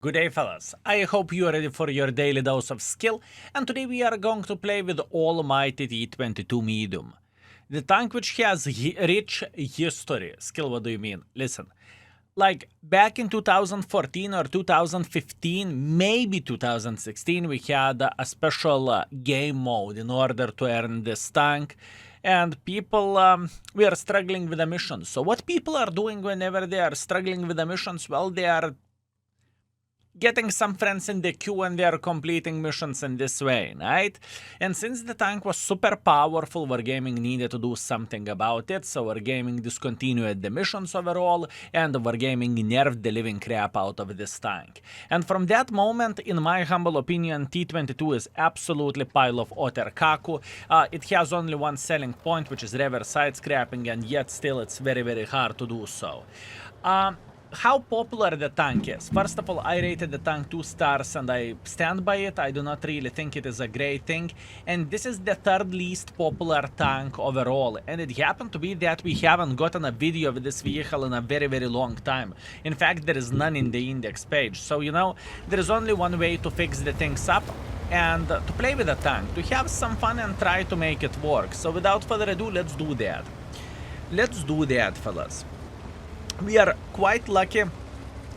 Good day, fellas. I hope you are ready for your daily dose of skill, and today we are going to play with almighty T-22 medium. The tank which has rich history. Skill, what do you mean? Listen, like back in 2014 or 2015, maybe 2016, we had a special game mode in order to earn this tank. And people, we are struggling with the missions. So what people are doing whenever they are struggling with the missions, well, they are getting some friends in the queue and they are completing missions in this way, right? And since the tank was super powerful, Wargaming needed to do something about it, so Wargaming discontinued the missions overall, and Wargaming nerfed the living crap out of this tank. And from that moment, in my humble opinion, T-22 is absolutely pile of utter kaku. It has only one selling point, which is reverse side scrapping, and yet still it's very, very hard to do so. How popular the tank is. First of all, I rated the tank 2 stars and I stand by it. I do not really think it is a great thing. And this is the third least popular tank overall. And it happened to be that we haven't gotten a video of this vehicle in a very, very long time. In fact, there is none in the index page. So, you know, there is only one way to fix the things up and to play with the tank, to have some fun and try to make it work. So without further ado, let's do that. Let's do that, fellas. We are quite lucky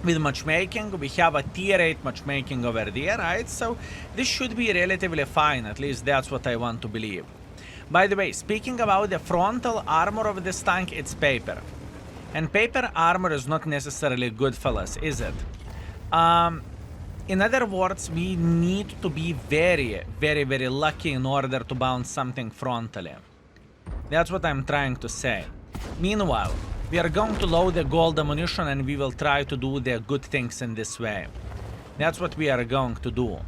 with matchmaking. We have a tier 8 matchmaking over there, right? So this should be relatively fine, at least that's what I want to believe. By the way, speaking about the frontal armor of this tank, it's paper. And paper armor is not necessarily good, fellas, is it? In other words, we need to be very, very, very lucky in order to bounce something frontally. That's what I'm trying to say. Meanwhile, we are going to load the gold ammunition and we will try to do the good things in this way. That's what we are going to do.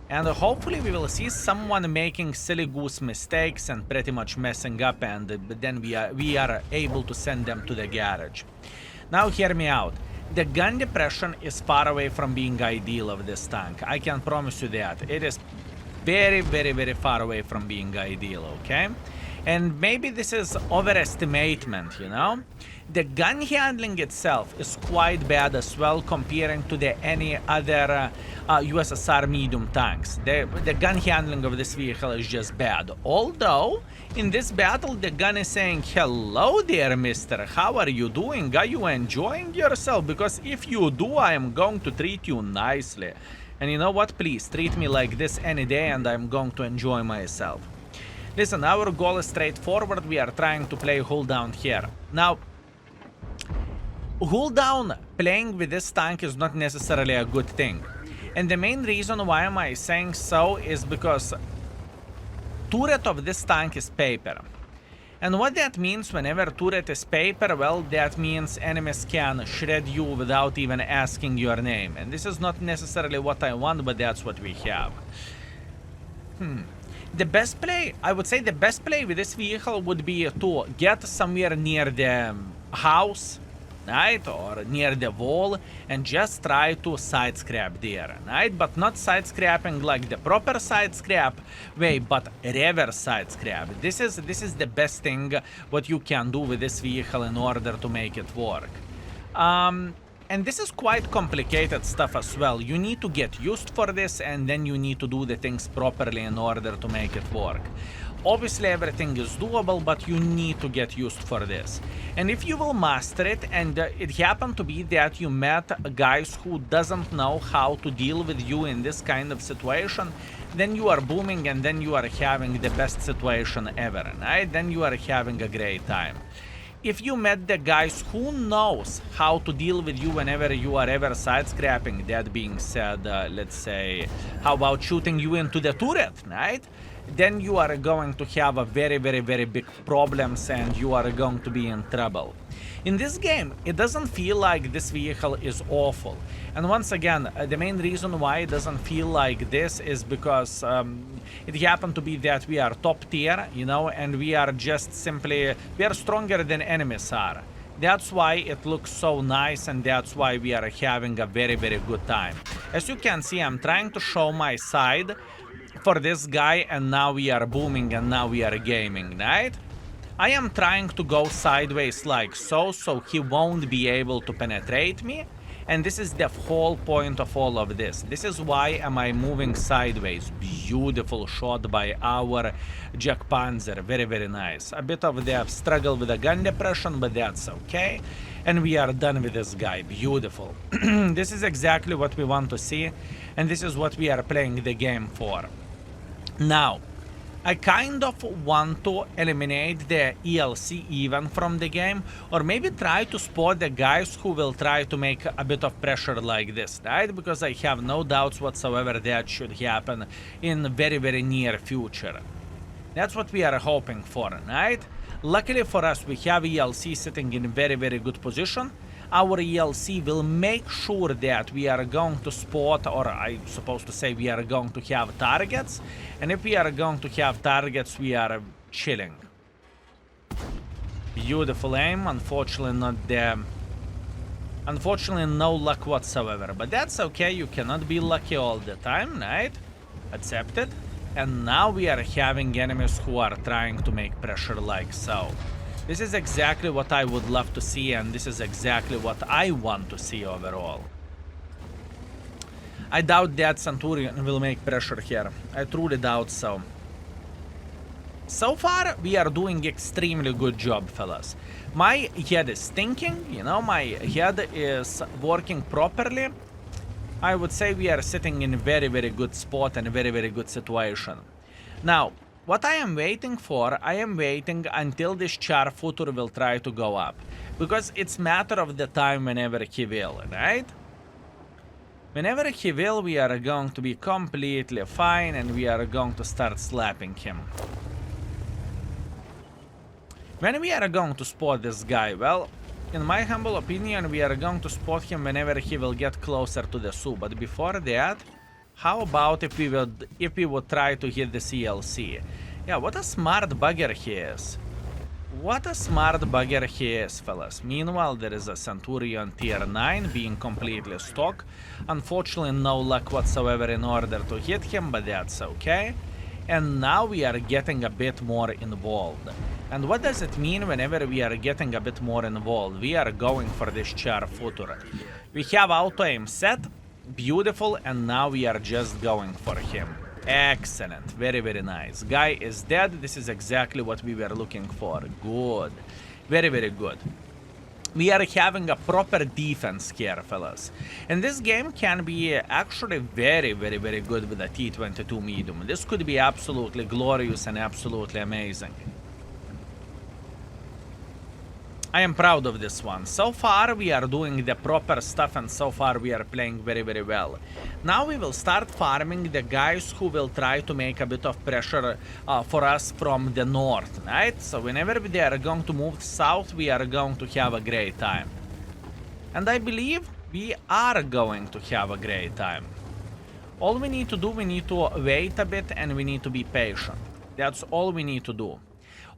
And hopefully we will see someone making silly goose mistakes and pretty much messing up, and then we are able to send them to the garage. Now hear me out. The gun depression is far away from being ideal of this tank. I can promise you that. It is very, very, very far away from being ideal, okay? And maybe this is overestimation, you know? The gun handling itself is quite bad as well comparing to any other USSR medium tanks. The gun handling of this vehicle is just bad. Although, in this battle, the gun is saying, "Hello there, mister. How are you doing? Are you enjoying yourself? Because if you do, I am going to treat you nicely. And you know what? Please, treat me like this any day and I'm going to enjoy myself." Listen, our goal is straightforward. We are trying to play hold down here. Now, hold down playing with this tank is not necessarily a good thing. And the main reason why am I saying so is because turret of this tank is paper. And what that means whenever turret is paper, well, that means enemies can shred you without even asking your name. And this is not necessarily what I want, but that's what we have. The best play, I would say the best play with this vehicle would be to get somewhere near the house, right, or near the wall, and just try to side scrap there, right, but not side scrapping like the proper side scrap way, but reverse side scrap. This is the best thing what you can do with this vehicle in order to make it work. And this is quite complicated stuff as well. You need to get used for this, and then you need to do the things properly in order to make it work. Obviously everything is doable, but you need to get used for this. And if you will master it, and it happened to be that you met guys who doesn't know how to deal with you in this kind of situation, then you are booming and then you are having the best situation ever, right? Then you are having a great time. If you met the guys who knows how to deal with you whenever you are ever side scrapping, that being said, let's say, how about shooting you into the turret, right? Then you are going to have a very, very, very big problems and you are going to be in trouble. In this game, it doesn't feel like this vehicle is awful. And once again, the main reason why it doesn't feel like this is because it happened to be that we are top tier, you know, and we are just simply, we are stronger than enemies are. That's why it looks so nice, and that's why we are having a very, very good time. As you can see, I'm trying to show my side for this guy, and now we are booming and now we are gaming, right? I am trying to go sideways like so he won't be able to penetrate me. And this is the whole point of all of this. This is why am I moving sideways. Beautiful shot by our Jack Panzer. Very, very nice. A bit of the struggle with the gun depression, but that's okay. And we are done with this guy. Beautiful. This is exactly what we want to see. And this is what we are playing the game for. Now, I kind of want to eliminate the ELC even from the game, or maybe try to spot the guys who will try to make a bit of pressure like this, right? Because I have no doubts whatsoever that should happen in very, very near future. That's what we are hoping for, right? Luckily for us, we have ELC sitting in very, very good position. Our ELC will make sure that we are going to spot, or I'm supposed to say we are going to have targets. And if we are going to have targets, we are chilling. Beautiful aim. Unfortunately, not the... Unfortunately, no luck whatsoever. But that's okay. You cannot be lucky all the time, right? Accepted. And now we are having enemies who are trying to make pressure like so. This is exactly what I would love to see, and this is exactly what I want to see overall. I doubt that Centurion will make pressure here. I truly doubt so. So far, we are doing extremely good job, fellas. My head is thinking, you know, my head is working properly. I would say we are sitting in a very, very good spot and a very, very good situation. Now, what I am waiting for, I am waiting until this char footer will try to go up. Because it's matter of the time whenever he will, right? Whenever he will, we are going to be completely fine and we are going to start slapping him. When we are going to spot this guy, well, in my humble opinion, we are going to spot him whenever he will get closer to the zoo. But before that, how about if we would try to hit the CLC? Yeah, what a smart bugger he is. What a smart bugger he is, fellas. Meanwhile, there is a Centurion tier 9 being completely stock. Unfortunately, no luck whatsoever in order to hit him, but that's okay. And now we are getting a bit more involved. And what does it mean whenever we are getting a bit more involved? We are going for this char footer. We have auto aim set. Beautiful, and now we are just going for him. Excellent. Very, very nice. Guy is dead. This is exactly what we were looking for. Good. Very, very good. We are having a proper defense here, fellas. And this game can be actually very, very, very good with a T-22 medium. This could be absolutely glorious and absolutely amazing. I am proud of this one. So far, we are doing the proper stuff, and so far we are playing very, very well. Now we will start farming the guys who will try to make a bit of pressure for us from the north, right? So whenever they are going to move south, we are going to have a great time. And I believe we are going to have a great time. All we need to do, we need to wait a bit and we need to be patient. That's all we need to do.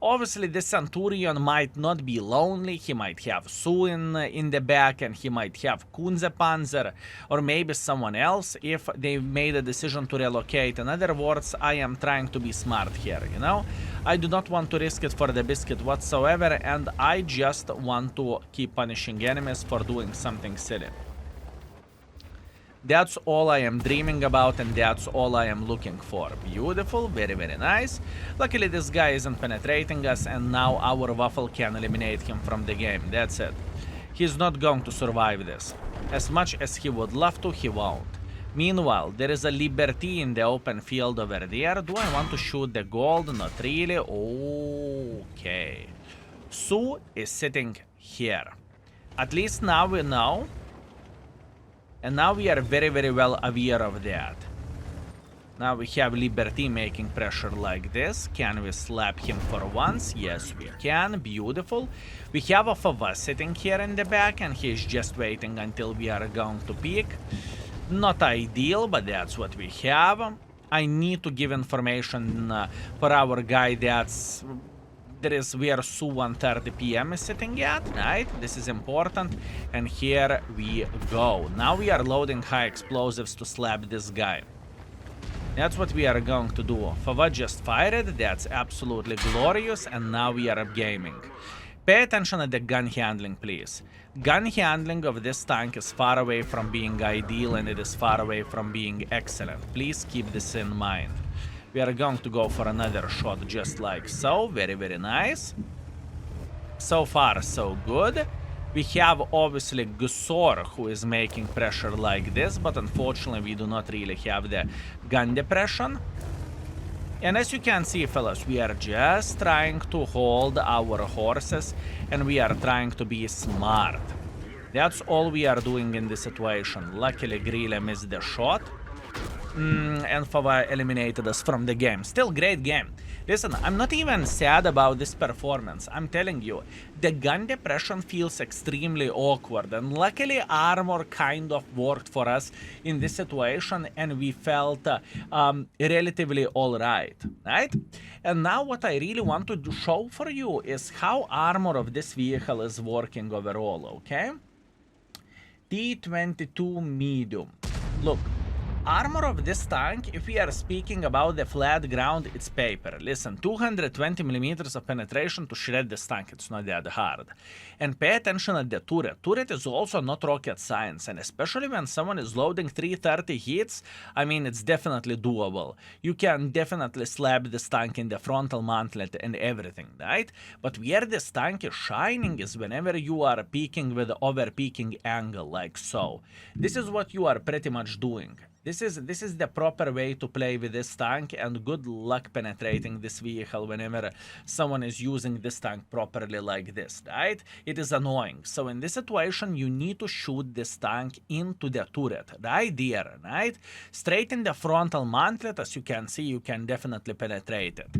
Obviously, the Centurion might not be lonely. He might have Sue in the back, and he might have Kunze Panzer, or maybe someone else if they made a decision to relocate. In other words, I am trying to be smart here, you know? I do not want to risk it for the biscuit whatsoever, and I just want to keep punishing enemies for doing something silly. That's all I am dreaming about, and that's all I am looking for. Beautiful, very, very nice. Luckily, this guy isn't penetrating us, and now our Waffle can eliminate him from the game. That's it. He's not going to survive this. As much as he would love to, he won't. Meanwhile, there is a Liberty in the open field over there. Do I want to shoot the gold? Not really. Okay. Sue is sitting here. At least now we know. And now we are very, very well aware of that. Now we have Liberty making pressure like this. Can we slap him for once? Yes, we can. Beautiful. We have a Fava sitting here in the back, and he's just waiting until we are going to peek. Not ideal, but that's what we have. I need to give information for our guy that's... There is where Su 1:30 PM is sitting at, right? This is important. And here we go. Now we are loading high explosives to slap this guy. That's what we are going to do. Fava just fired. That's absolutely glorious. And now we are gaming. Pay attention to the gun handling, please. Gun handling of this tank is far away from being ideal and it is far away from being excellent. Please keep this in mind. We are going to go for another shot just like so. Very, very nice. So far, so good. We have obviously Gusor who is making pressure like this, but unfortunately we do not really have the gun depression. And as you can see, fellas, we are just trying to hold our horses and we are trying to be smart. That's all we are doing in this situation. Luckily, Grille missed the shot. And Fava eliminated us from the game. Still great game. Listen, I'm not even sad about this performance. I'm telling you, the gun depression feels extremely awkward. And luckily, armor kind of worked for us in this situation. And we felt relatively alright. Right? And now what I really want to show for you is how armor of this vehicle is working overall. Okay? T-22 medium. Look. Armor of this tank, if we are speaking about the flat ground, it's paper. Listen, 220 millimeters of penetration to shred this tank, it's not that hard. And pay attention at the turret. Turret is also not rocket science, and especially when someone is loading 330 hits, I mean, it's definitely doable. You can definitely slap this tank in the frontal mantlet and everything, right? But where this tank is shining is whenever you are peeking with over-peaking angle, like so. This is what you are pretty much doing. This is the proper way to play with this tank, and good luck penetrating this vehicle whenever someone is using this tank properly like this, right? It is annoying. So in this situation, you need to shoot this tank into the turret, right there, right? Straight in the frontal mantlet, as you can see, you can definitely penetrate it.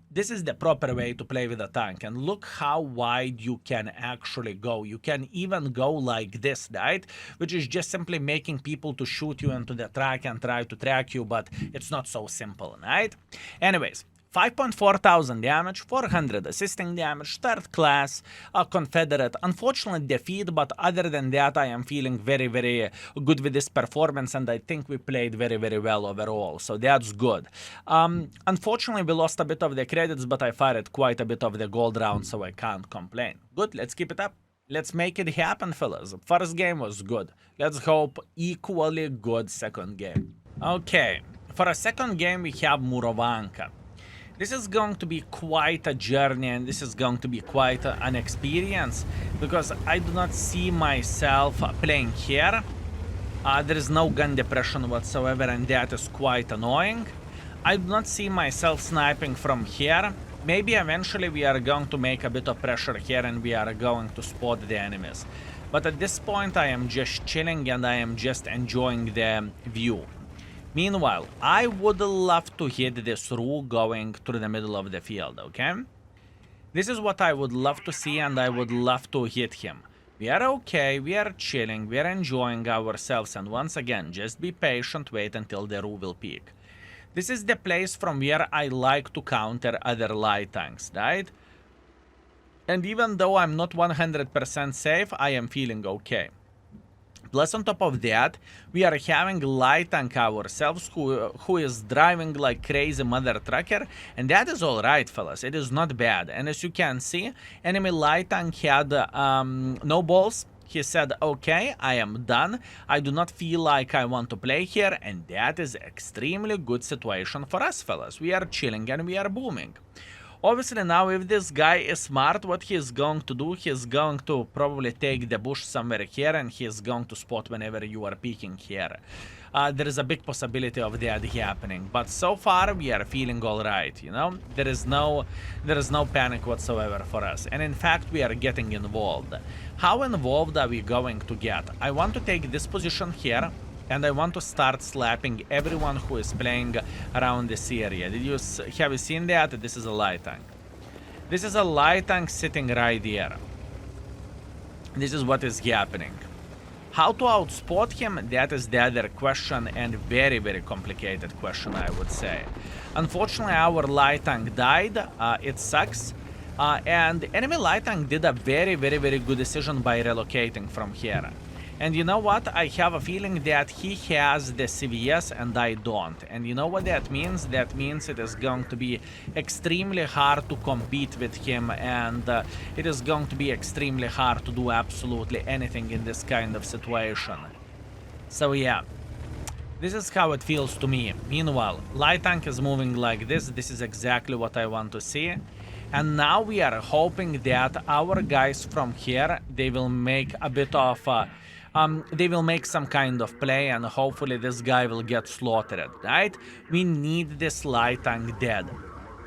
This is the proper way to play with a tank, and look how wide you can actually go. You can even go like this, right? Which is just simply making people to shoot you into the track and try to track you, but it's not so simple, right? Anyways, 5.4 thousand damage, 400 assisting damage, third class, Confederate. Unfortunately defeat, but other than that, I am feeling very, very good with this performance, and I think we played very, very well overall, so that's good. Unfortunately, we lost a bit of the credits, but I fired quite a bit of the gold round, so I can't complain. Good, let's keep it up. Let's make it happen, fellas. First game was good. Let's hope equally good second game. Okay, for a second game we have Murovanka. This is going to be quite a journey, and this is going to be quite an experience, because I do not see myself playing here. There is no gun depression whatsoever, and that is quite annoying. I do not see myself sniping from here. Maybe eventually we are going to make a bit of pressure here and we are going to spot the enemies. But at this point I am just chilling and I am just enjoying the view. Meanwhile, I would love to hit this Roo going through the middle of the field, okay? This is what I would love to see, and I would love to hit him. We are okay, we are chilling, we are enjoying ourselves, and once again, just be patient, wait until the Roo will peak. This is the place from where I like to counter other light tanks, right? And even though I'm not 100% safe, I am feeling okay. Plus on top of that, we are having light tank ourselves who is driving like crazy mother trucker, and that is alright, fellas. It is not bad. And as you can see, enemy light tank had no balls. He said, okay, I am done. I do not feel like I want to play here, and that is extremely good situation for us, fellas. We are chilling and we are booming. Obviously now, if this guy is smart, what he is going to do, he is going to probably take the bush somewhere here, and he is going to spot whenever you are peeking here. There is a big possibility of that happening, but so far we are feeling alright, you know? There is no panic whatsoever for us, and in fact we are getting involved. Have we going to get? I want to take this position here, and I want to start slapping everyone who is playing around this area. Have you seen that? This is a light tank. This is a light tank sitting right there. This is what is happening. How to outspot him? That is the other question, and very, very complicated question, I would say. Unfortunately, our light tank died. It sucks. And enemy light tank did a very, very, very good decision by relocating from here. And you know what? I have a feeling that he has the CVS and I don't. And you know what that means? That means it is going to be extremely hard to compete with him, and it is going to be extremely hard to do absolutely anything in this kind of situation. So yeah, this is how it feels to me. Meanwhile, light tank is moving like this. This is exactly what I want to see. And now we are hoping that our guys from here, they will make a bit of they will make some kind of play, and hopefully this guy will get slaughtered, right? We need this light tank dead.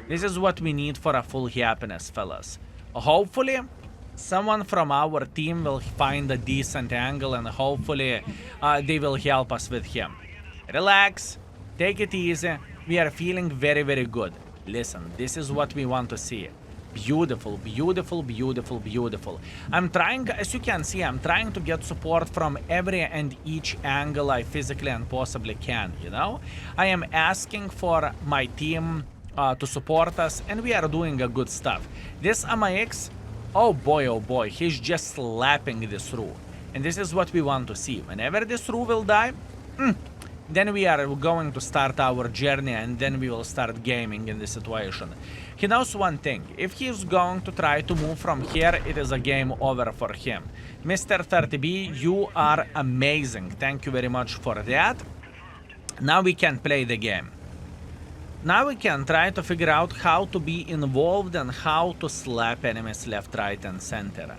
This is what we need for a full happiness, fellas. Hopefully, someone from our team will find a decent angle, and hopefully they will help us with him. Relax, take it easy. We are feeling very, very good. Listen, this is what we want to see. Beautiful, beautiful, beautiful, beautiful. I'm trying, as you can see, I'm trying to get support from every and each angle I physically and possibly can, you know? I am asking for my team to support us, and we are doing a good stuff. This MIX, oh boy, he's just slapping this Roo. And this is what we want to see. Whenever this Roo will die, then we are going to start our journey, and then we will start gaming in this situation. He knows one thing. If he is going to try to move from here, it is a game over for him. Mr. 30B, you are amazing. Thank you very much for that. Now we can play the game. Now we can try to figure out how to be involved and how to slap enemies left, right, and center.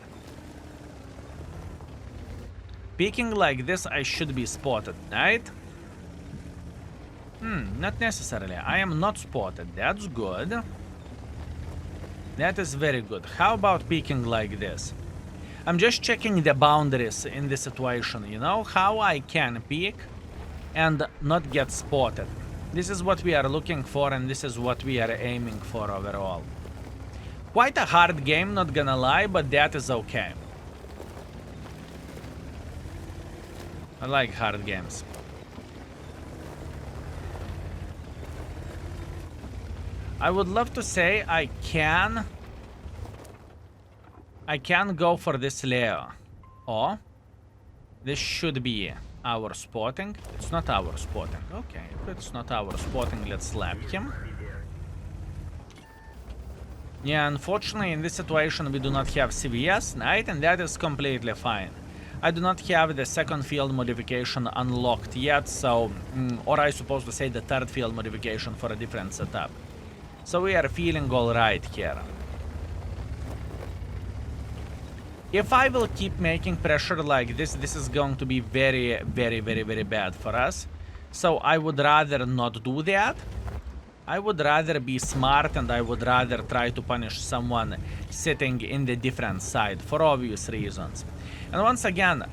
Peeking like this, I should be spotted, right? Not necessarily. I am not spotted. That's good. That is very good. How about peeking like this? I'm just checking the boundaries in this situation, you know? How I can peek and not get spotted. This is what we are looking for, and this is what we are aiming for overall. Quite a hard game, not gonna lie, but that is okay. I like hard games. I would love to say I can go for this layer. Oh, this should be our spotting. It's not our spotting. Okay, if it's not our spotting, let's slap him. Yeah, unfortunately in this situation we do not have CVS, right? And that is completely fine. I do not have the second field modification unlocked yet, so... or I suppose to say the third field modification for a different setup. So we are feeling alright here. If I will keep making pressure like this, this is going to be very, very, very, very bad for us. So I would rather not do that. I would rather be smart, and I would rather try to punish someone sitting in the different side for obvious reasons. And once again,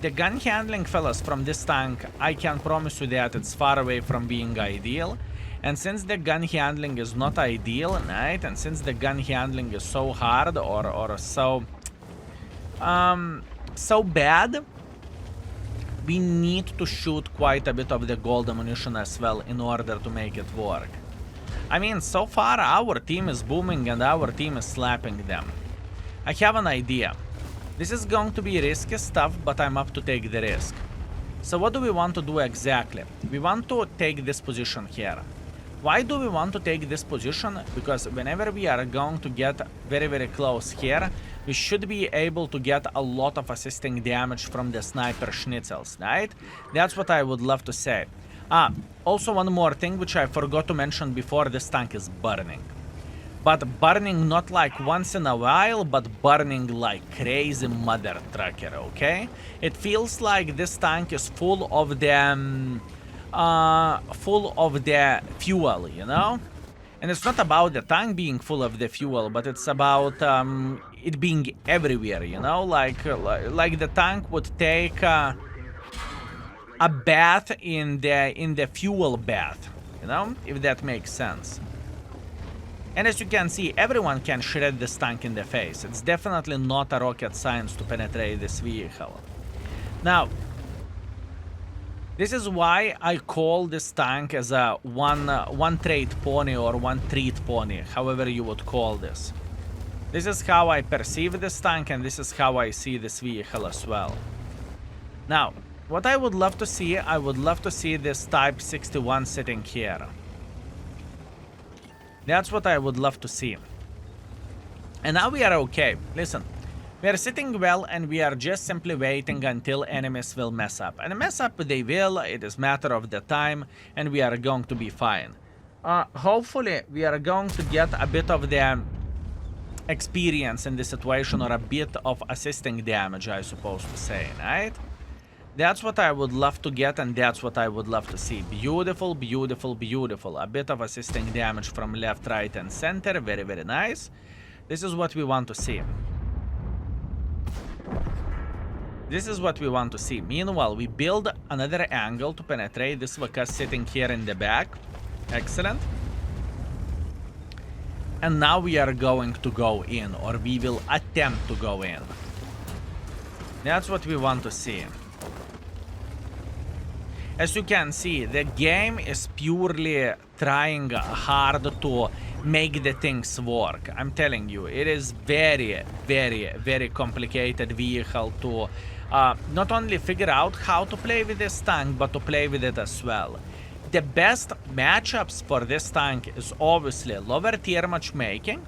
the gun handling, fellas, from this tank, I can promise you that it's far away from being ideal. And since the gun handling is not ideal, right? And since the gun handling is so hard or so so bad, we need to shoot quite a bit of the gold ammunition as well in order to make it work. I mean, so far our team is booming and our team is slapping them. I have an idea. This is going to be risky stuff, but I'm up to take the risk. So what do we want to do exactly? We want to take this position here. Why do we want to take this position? Because whenever we are going to get very, very close here, we should be able to get a lot of assisting damage from the sniper schnitzels, right? That's what I would love to say. Also one more thing which I forgot to mention before, this tank is burning. But burning not like once in a while, but burning like crazy mother trucker, okay? It feels like this tank is full of the fuel, you know? And it's not about the tank being full of the fuel, but it's about it being everywhere, you know? Like the tank would take a bath in the fuel bath, you know? If that makes sense. And as you can see, everyone can shred this tank in the face. It's definitely not a rocket science to penetrate this vehicle. Now, this is why I call this tank as a one trait pony or one treat pony, however you would call this. This is how I perceive this tank, and this is how I see this vehicle as well. Now, what I would love to see, I would love to see this Type 61 sitting here. That's what I would love to see. And now we are okay. Listen, we are sitting well and we are just simply waiting until enemies will mess up. And mess up they will, it is matter of the time, and we are going to be fine. Hopefully, we are going to get a bit of the experience in this situation, or a bit of assisting damage, I suppose to say, right? That's what I would love to get, and that's what I would love to see. Beautiful, beautiful, beautiful. A bit of assisting damage from left, right, and center. Very, very nice. This is what we want to see. This is what we want to see. Meanwhile, we build another angle to penetrate this Vakas sitting here in the back. Excellent. And now we are going to go in, or we will attempt to go in. That's what we want to see. As you can see, the game is purely trying hard to make the things work. I'm telling you, it is very, very, very complicated vehicle to not only figure out how to play with this tank, but to play with it as well. The best matchups for this tank is obviously lower tier matchmaking,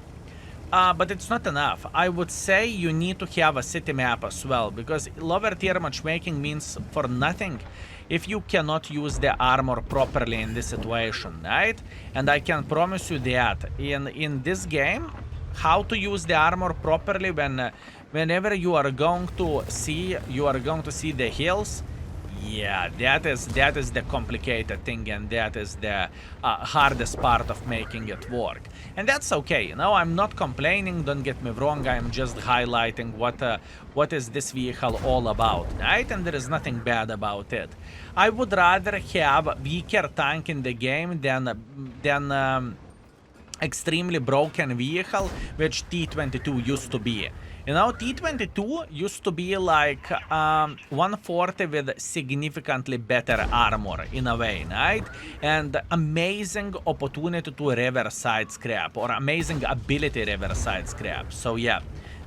but it's not enough. I would say you need to have a city map as well, because lower tier matchmaking means for nothing if you cannot use the armor properly in this situation, right? And I can promise you that in this game, how to use the armor properly whenever you are going to see the hills. Yeah, that is the complicated thing, and that is the hardest part of making it work. And that's okay, you know, I'm not complaining, don't get me wrong, I'm just highlighting what is this vehicle all about, right? And there is nothing bad about it. I would rather have a weaker tank in the game than extremely broken vehicle, which T-22 used to be. You know, T-22 used to be like 140 with significantly better armor in a way, right? And amazing opportunity to reverse side scrap, or amazing ability reverse side scrap. So yeah,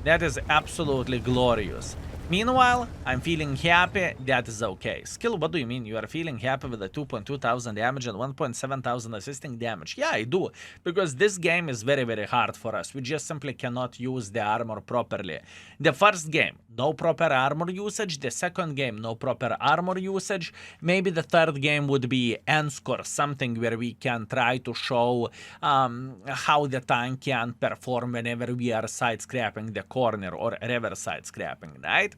that is absolutely glorious. Meanwhile, I'm feeling happy, that is okay. Skill, what do you mean? You are feeling happy with the 2,200 damage and 1,700 assisting damage? Yeah, I do, because this game is very, very hard for us. We just simply cannot use the armor properly. The first game, no proper armor usage. The second game, no proper armor usage. Maybe the third game would be N-score, something where we can try to show how the tank can perform whenever we are side scrapping the corner or reverse side scrapping, right?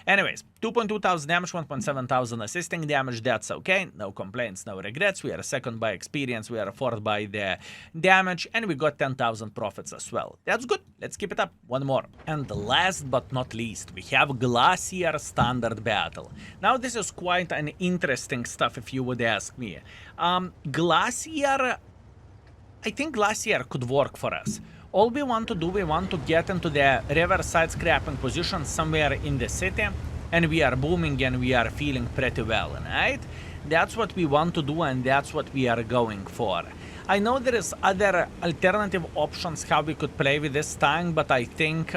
Anyways, 2,200 damage, 1,700 assisting damage, that's okay. No complaints, no regrets. We are second by experience, we are fourth by the damage, and we got 10,000 profits as well. That's good. Let's keep it up. One more. And last but not least, we have Glacial Standard Battle. Now, this is quite an interesting stuff if you would ask me. Glacial, I think Glacial could work for us. All we want to do, we want to get into the reverse side scrapping position somewhere in the city, and we are booming and we are feeling pretty well, right? That's what we want to do, and that's what we are going for. I know there is other alternative options how we could play with this tank, but I think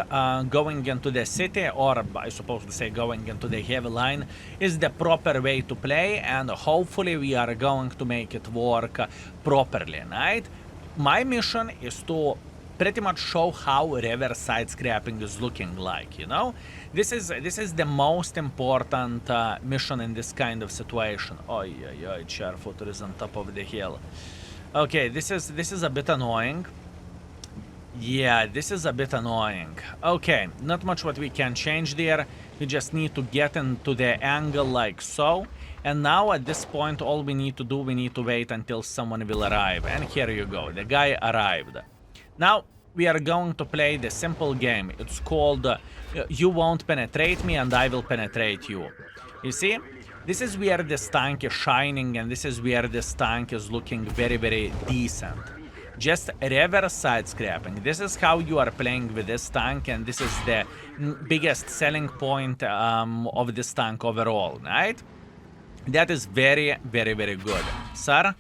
going into the city, or I suppose to say going into the heavy line, is the proper way to play, and hopefully we are going to make it work properly, right? My mission is to pretty much show how reverse side scrapping is looking like, you know? This is the most important mission in this kind of situation. Oh, yeah, Charfooter is on top of the hill. Okay, this is a bit annoying. Yeah, this is a bit annoying. Okay, not much what we can change there. We just need to get into the angle like so. And now at this point, all we need to do, we need to wait until someone will arrive. And here you go, the guy arrived. Now, we are going to play the simple game. It's called You Won't Penetrate Me and I Will Penetrate You. You see? This is where this tank is shining, and this is where this tank is looking very, very decent. Just reverse side scrapping. This is how you are playing with this tank, and this is the biggest selling point of this tank overall, right? That is very, very, very good. Sir,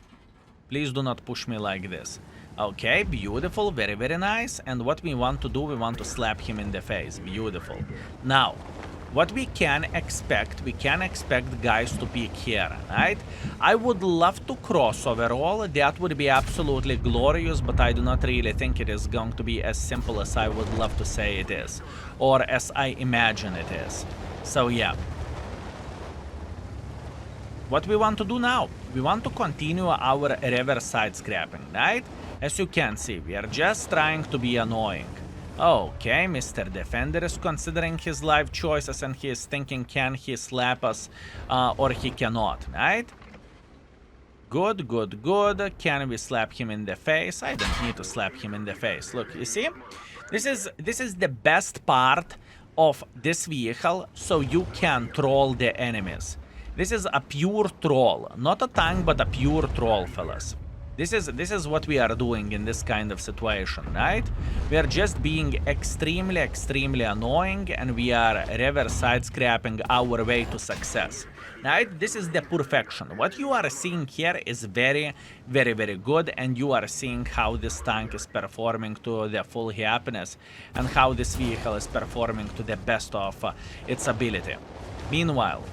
please do not push me like this. Okay, beautiful, very, very nice. And what we want to do, we want to slap him in the face. Beautiful. Now, what we can expect guys to peek here, right? I would love to cross overall, that would be absolutely glorious, but I do not really think it is going to be as simple as I would love to say it is, or as I imagine it is. So yeah. What we want to do now? We want to continue our reverse side scrapping, right? As you can see, we are just trying to be annoying. Okay, Mr. Defender is considering his life choices and he is thinking, can he slap us or he cannot, right? Good, good, good. Can we slap him in the face? I don't need to slap him in the face. Look, you see? This is the best part of this vehicle, so you can troll the enemies. This is a pure troll. Not a tank, but a pure troll, fellas. This is what we are doing in this kind of situation, right? We are just being extremely annoying, and we are reverse side scrapping our way to success, right? This is the perfection. What you are seeing here is very good, and you are seeing how this tank is performing to the full happiness, and how this vehicle is performing to the best of its ability. Meanwhile,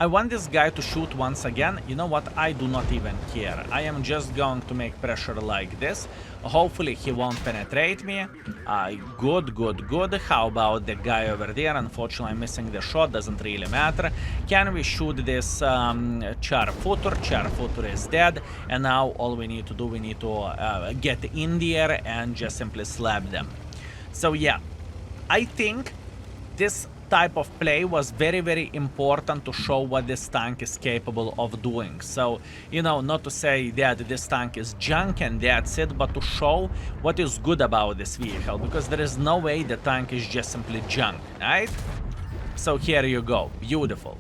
I want this guy to shoot once again. You know what? I do not even care. I am just going to make pressure like this. Hopefully he won't penetrate me. Good. How about the guy over there? Unfortunately, I'm missing the shot. Doesn't really matter. Can we shoot this Char-Futur? Char-Futur is dead. And now all we need to do, we need to get in there and just simply slap them. So yeah, I think this type of play was very important to show what this tank is capable of doing. So, you know, not to say that this tank is junk and that's it, but to show what is good about this vehicle, because there is no way the tank is just simply junk, right? So here you go, beautiful.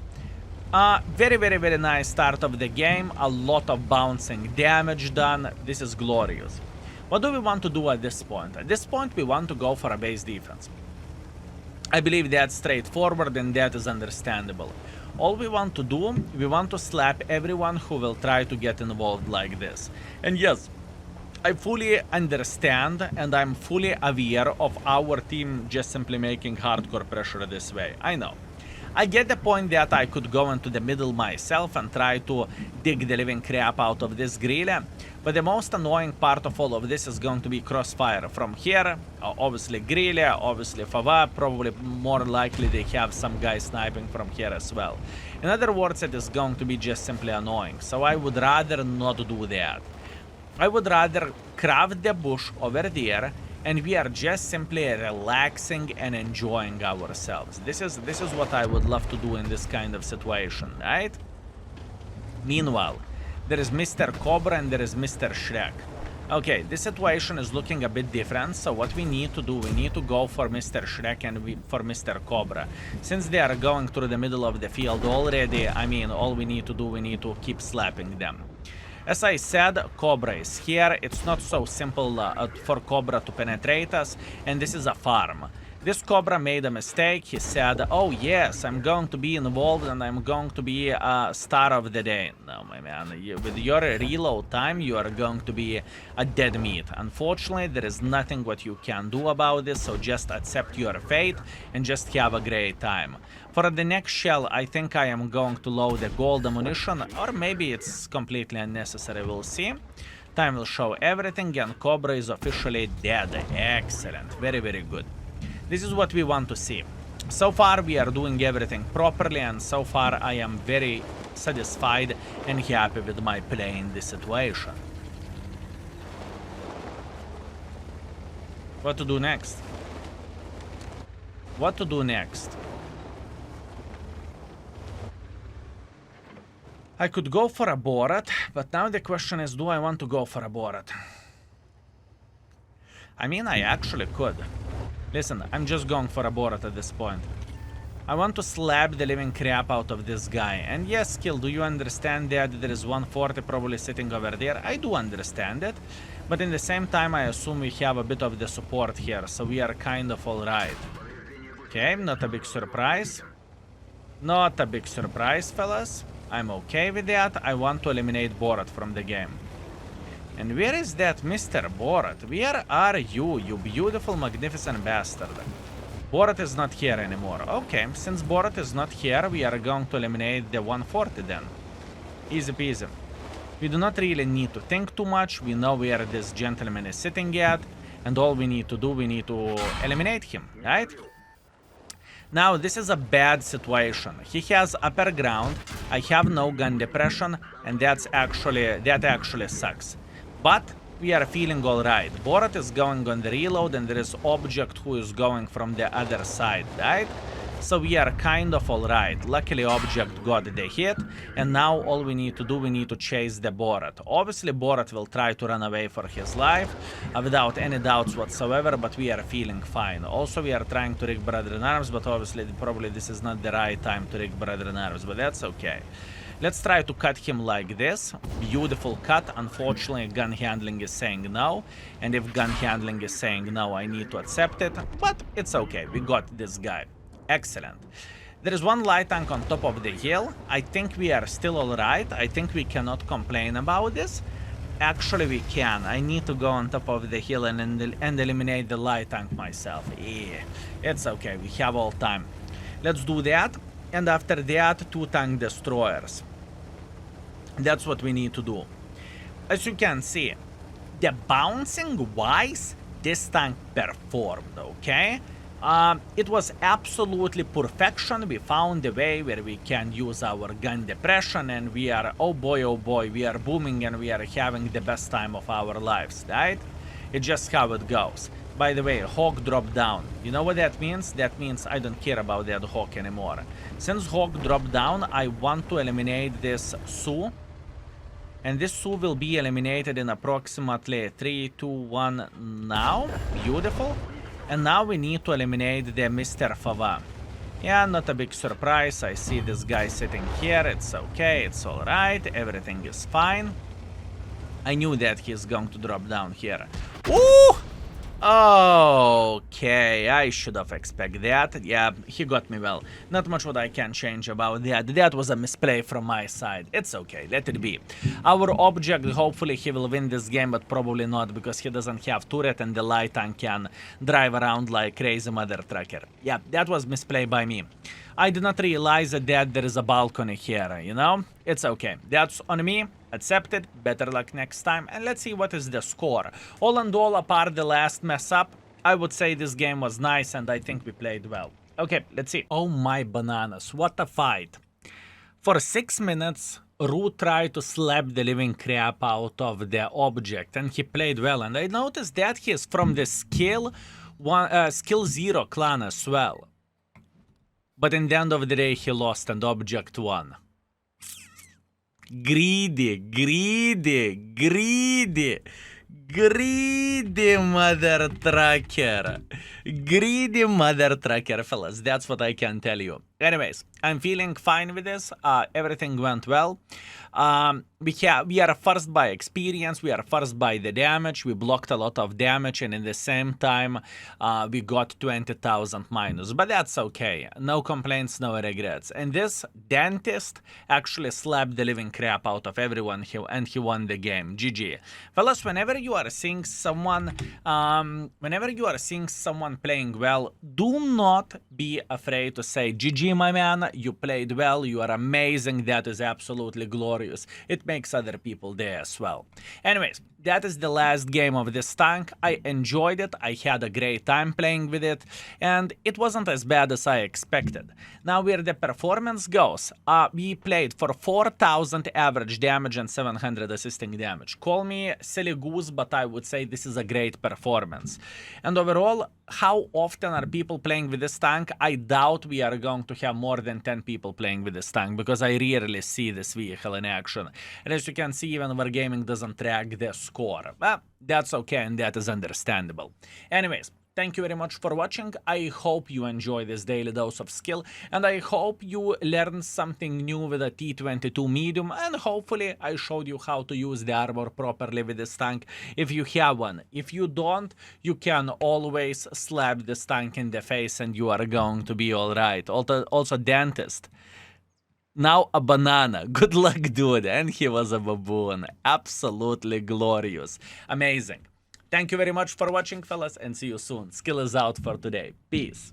Very nice start of the game, a lot of bouncing damage done. This is glorious. What do we want to do at this point? At this point we want to go for a base defense. I believe that's straightforward and that is understandable. All we want to do, we want to slap everyone who will try to get involved like this. And yes, I fully understand and I'm fully aware of our team just simply making hardcore pressure this way. I know. I get the point that I could go into the middle myself and try to dig the living crap out of this grille, but the most annoying part of all of this is going to be crossfire from here. Obviously grille, obviously Fava, probably more likely they have some guy sniping from here as well. In other words, it is going to be just simply annoying, so I would rather not do that. I would rather craft the bush over there, and we are just simply relaxing and enjoying ourselves. This is what I would love to do in this kind of situation, right? Meanwhile, there is Mr. Cobra and there is Mr. Shrek. Okay, this situation is looking a bit different, so what we need to do, we need to go for Mr. Shrek and for Mr. Cobra. Since they are going through the middle of the field already, I mean, all we need to do, we need to keep slapping them. As I said, Cobra is here. It's not so simple for Cobra to penetrate us, and this is a farm. This Cobra made a mistake. He said, oh yes, I'm going to be involved and I'm going to be a star of the day. No, my man, with your reload time, you are going to be a dead meat. Unfortunately, there is nothing what you can do about this, so just accept your fate and just have a great time. For the next shell, I think I am going to load the gold ammunition, or maybe it's completely unnecessary, we'll see. Time will show everything, and Cobra is officially dead. Excellent, very good. This is what we want to see. So far we are doing everything properly, and so far I am very satisfied and happy with my play in this situation. What to do next? What to do next? I could go for a Borat, but now the question is, do I want to go for a Borat? I mean, I actually could. Listen, I'm just going for a Borat at this point. I want to slap the living crap out of this guy. And yes, Kill, do you understand that there is 140 probably sitting over there? I do understand it. But in the same time, I assume we have a bit of the support here, so we are kind of alright. Okay, not a big surprise. Not a big surprise, fellas. I'm okay with that. I want to eliminate Borat from the game. And where is that Mr. Borat? Where are you, you beautiful, magnificent bastard? Borat is not here anymore. Okay, since Borat is not here, we are going to eliminate the 140 then. Easy peasy. We do not really need to think too much. We know where this gentleman is sitting at. And all we need to do, we need to eliminate him, right? Now, this is a bad situation. He has upper ground. I have no gun depression. And that actually sucks. But we are feeling alright. Borat is going on the reload and there is object who is going from the other side, right? So we are kind of alright. Luckily object got the hit, and now all we need to do, we need to chase the Borat. Obviously Borat will try to run away for his life, without any doubts whatsoever, but we are feeling fine. Also we are trying to rig Brethren Arms, but obviously probably this is not the right time to rig Brethren Arms, but that's okay. Let's try to cut him like this. Beautiful cut. Unfortunately, gun handling is saying no. And if gun handling is saying no, I need to accept it. But it's okay. We got this guy. Excellent. There is one light tank on top of the hill. I think we are still alright. I think we cannot complain about this. Actually, we can. I need to go on top of the hill and eliminate the light tank myself. Yeah, it's okay. We have all time. Let's do that. And after that, 2 tank destroyers. That's what we need to do. As you can see, the bouncing wise, this tank performed, okay? It was absolutely perfection. We found a way where we can use our gun depression and we are, oh boy, we are booming and we are having the best time of our lives, right? It's just how it goes. By the way, Hawk dropped down. You know what that means? That means I don't care about that Hawk anymore. Since Hawk dropped down, I want to eliminate this Sioux. And this Sioux will be eliminated in approximately 3, 2, 1 now. Beautiful. And now we need to eliminate the Mr. Fava. Yeah, not a big surprise. I see this guy sitting here. It's okay. It's alright. Everything is fine. I knew that he's going to drop down here. Ooh! Okay, I should have expected that. Yeah, he got me well. Not much what I can change about that. That was a misplay from my side. It's okay, let it be. Our object, hopefully he will win this game, but probably not, because he doesn't have turret and the light tank can drive around like crazy mother trucker. Yeah, that was misplay by me. I did not realize that there is a balcony here, you know? It's okay. That's on me. Accept it. Better luck next time. And let's see what is the score. All and all, apart the last mess up, I would say this game was nice and I think we played well. Okay, let's see. Oh my bananas, what a fight. For 6 minutes, Root tried to slap the living crap out of the object and he played well. And I noticed that he is from the skill 0 clan as well. But in the end of the day, he lost and object won. Greedy, greedy, greedy, greedy mother trucker. Greedy mother trucker, fellas. That's what I can tell you. Anyways, I'm feeling fine with this. Everything went well. We are first by experience, we are first by the damage, we blocked a lot of damage, and in the same time, we got 20,000 minus, but that's okay. No complaints, no regrets. And this dentist actually slapped the living crap out of everyone, and he won the game. GG. Fellas, whenever you are seeing someone, playing well, do not be afraid to say, GG, my man, you played well, you are amazing, that is absolutely glorious. It makes other people there as well. Anyways, that is the last game of this tank. I enjoyed it, I had a great time playing with it, and it wasn't as bad as I expected. Now where the performance goes, we played for 4,000 average damage and 700 assisting damage. Call me silly goose, but I would say this is a great performance. And overall, how often are people playing with this tank? I doubt we are going to have more than 10 people playing with this tank, because I rarely see this vehicle in action. And as you can see, even Wargaming doesn't track the score. But that's okay, and that is understandable. Anyways, thank you very much for watching. I hope you enjoy this daily dose of skill, and I hope you learned something new with a T-22 medium, and hopefully I showed you how to use the armor properly with this tank if you have one. If you don't, you can always slap this tank in the face and you are going to be alright. Also, dentist. Now a banana. Good luck, dude. And he was a baboon. Absolutely glorious. Amazing. Thank you very much for watching, fellas, and see you soon. Skill is out for today. Peace.